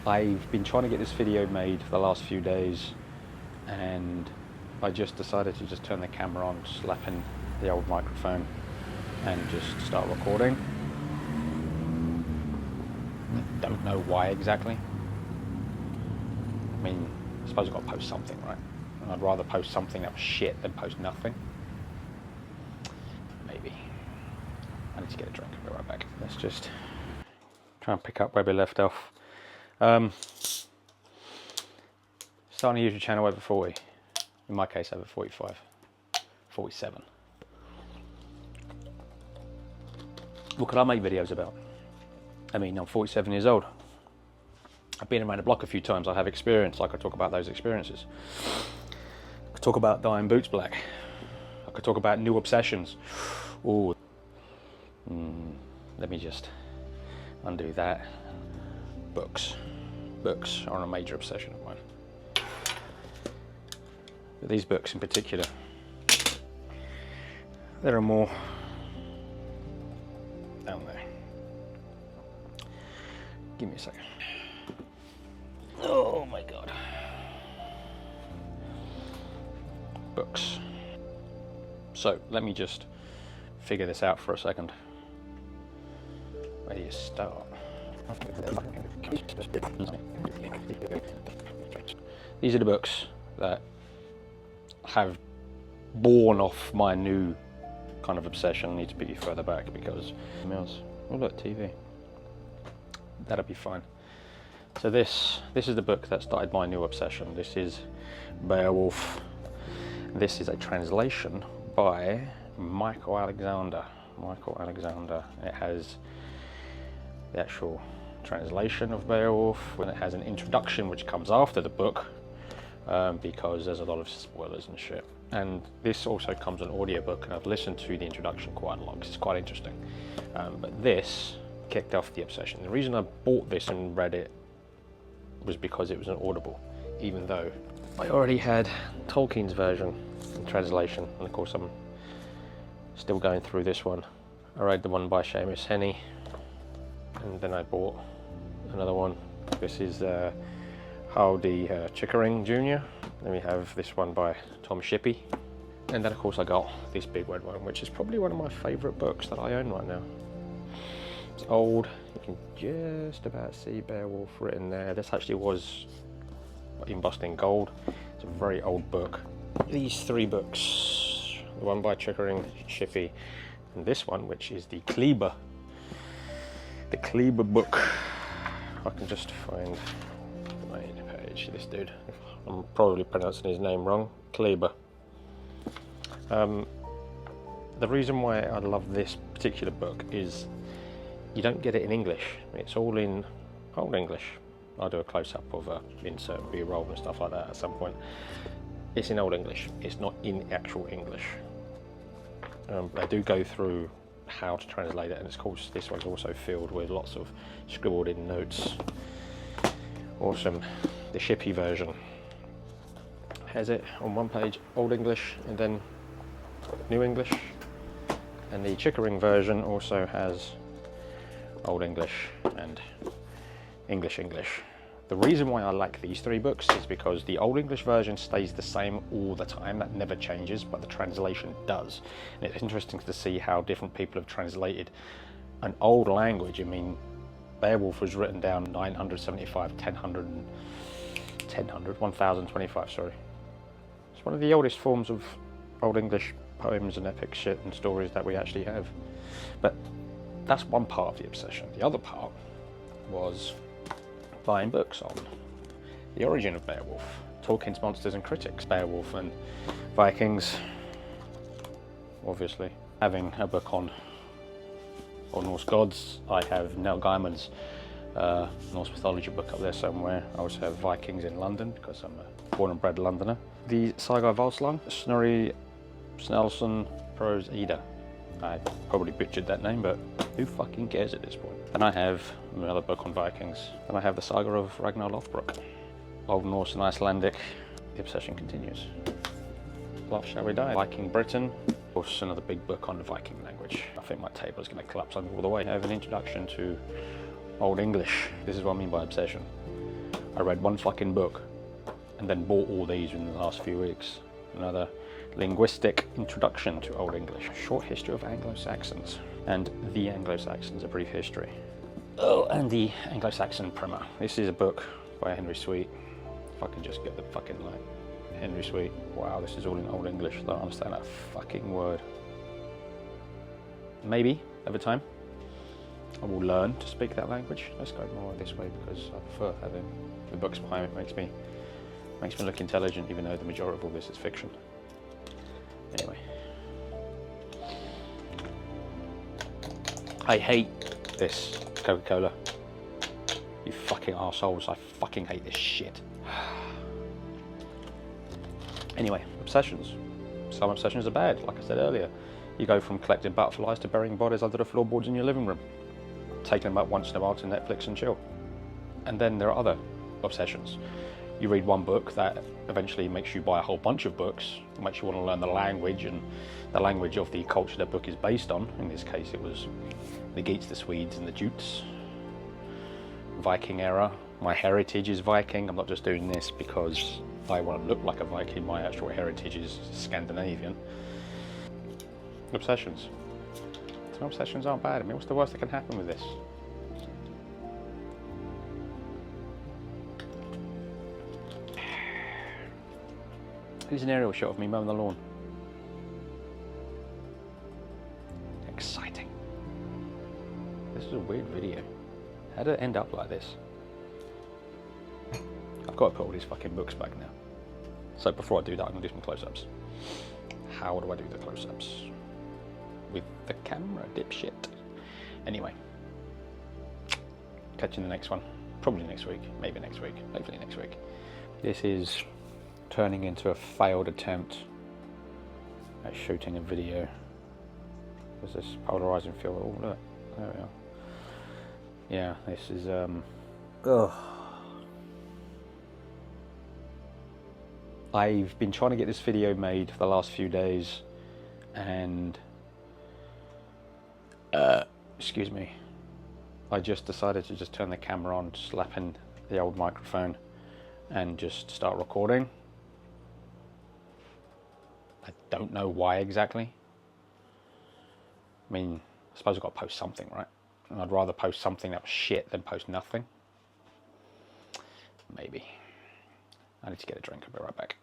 I've been trying to get this video made for the last few days, and I just decided to just turn the camera on, slap in the old microphone and just start recording. I don't know why exactly. I mean, I suppose I've got to post something, right? And I'd rather post something that was shit than post nothing. Maybe. I need to get a drink. I'll be right back. Let's just try and pick up where we left off. Starting a YouTube channel over 40. In my case, over 45. 47. What could I make videos about? I mean, I'm 47 years old. I've been around the block a few times. I have experience. I could talk about those experiences. I could talk about dyeing boots black. I could talk about new obsessions. Ooh. Let me just undo that. Books. Books are a major obsession of mine. But these books in particular, there are more down there. Give me a second. Oh my god. Books. So let me just figure this out for a second. Where do you start? These are the books that have born off my new kind of obsession. I need to put you further back because oh look, TV. That'll be fine. So this is the book that started my new obsession. This is Beowulf. This is a translation by Michael Alexander. It has the actual translation of Beowulf, and it has an introduction which comes after the book because there's a lot of spoilers and shit. And this also comes an audiobook, and I've listened to the introduction quite a lot because it's quite interesting. But this kicked off the obsession. The reason I bought this and read it was because it was an Audible, even though I already had Tolkien's version in translation, and of course I'm still going through this one. I read the one by Seamus Heaney, and then I bought another one. This is Howdy Chickering Jr. Then we have this one by Tom Shippey, and then of course I got this big red one, which is probably one of my favourite books that I own right now. It's old, you can just about see Beowulf written there. This actually was embossed in gold. It's a very old book. These three books, the one by Chickering Shippey, and this one, which is the Kleber book. I can just find my page. This dude, I'm probably pronouncing his name wrong. Kleber. The reason why I love this particular book is you don't get it in English. It's all in Old English. I'll do a close-up of insert B-roll and stuff like that at some point. It's in Old English. It's not in actual English. They do go through how to translate it, and of course this one's also filled with lots of scribbled in notes. Awesome. The Shippey version has it on one page Old English and then New English, and the Chickering version also has Old English and English. The reason why I like these three books is because the Old English version stays the same all the time, that never changes, but the translation does. And it's interesting to see how different people have translated an old language. I mean, Beowulf was written down 975, 1025, sorry. It's one of the oldest forms of Old English poems and epic shit and stories that we actually have. But that's one part of the obsession. The other part was buying books on the origin of Beowulf, Tolkien's Monsters and Critics, Beowulf and Vikings, obviously. Having a book on Norse gods, I have Neil Gaiman's Norse mythology book up there somewhere. I also have Vikings in London because I'm a born and bred Londoner. The Saga Valslang, Snorri Snælson Prose Edda. I probably butchered that name, but who fucking cares at this point? And I have another book on Vikings, and I have the Saga of Ragnar Lothbrok. Old Norse and Icelandic. The obsession continues. Last Shall We Die? Viking Britain. Of course, another big book on the Viking language. I think my table is going to collapse under all the way. I have an introduction to Old English. This is what I mean by obsession. I read one fucking book and then bought all these in the last few weeks. Another linguistic introduction to Old English. Short history of Anglo-Saxons and the Anglo-Saxons, a brief history. Oh, and the Anglo-Saxon Primer. This is a book by Henry Sweet. If I can just get the fucking light. Henry Sweet. Wow, this is all in Old English. I don't understand that fucking word. Maybe, over time, I will learn to speak that language. Let's go more this way because I prefer having the books behind me. It makes me look intelligent, even though the majority of all this is fiction. Anyway. I hate this Coca-Cola. You fucking arseholes. I fucking hate this shit. Anyway, obsessions. Some obsessions are bad, like I said earlier. You go from collecting butterflies to burying bodies under the floorboards in your living room. Taking them up once in a while to Netflix and chill. And then there are other obsessions. You read one book that eventually makes you buy a whole bunch of books, makes you want to learn the language and the language of the culture that book is based on. In this case it was the Geats, the Swedes and the Jutes. Viking era. My heritage is Viking. I'm not just doing this because I want to look like a Viking. My actual heritage is Scandinavian. Obsessions. Some obsessions aren't bad. I mean, what's the worst that can happen with this? Here's an aerial shot of me mowing the lawn. Exciting. This is a weird video. How did it end up like this? I've got to put all these fucking books back now. So before I do that, I'm going to do some close-ups. How do I do the close-ups? With the camera, dipshit. Anyway. Catch you in the next one. Probably next week. Maybe next week. Hopefully next week. This is turning into a failed attempt at shooting a video. There's this polarizing field. Oh, look. There we are. Yeah, this is, ugh. I've been trying to get this video made for the last few days and excuse me, I just decided to just turn the camera on, slap in the old microphone and just start recording. I don't know why exactly. I mean, I suppose I've got to post something, right? And I'd rather post something that was shit than post nothing. Maybe. I need to get a drink, I'll be right back.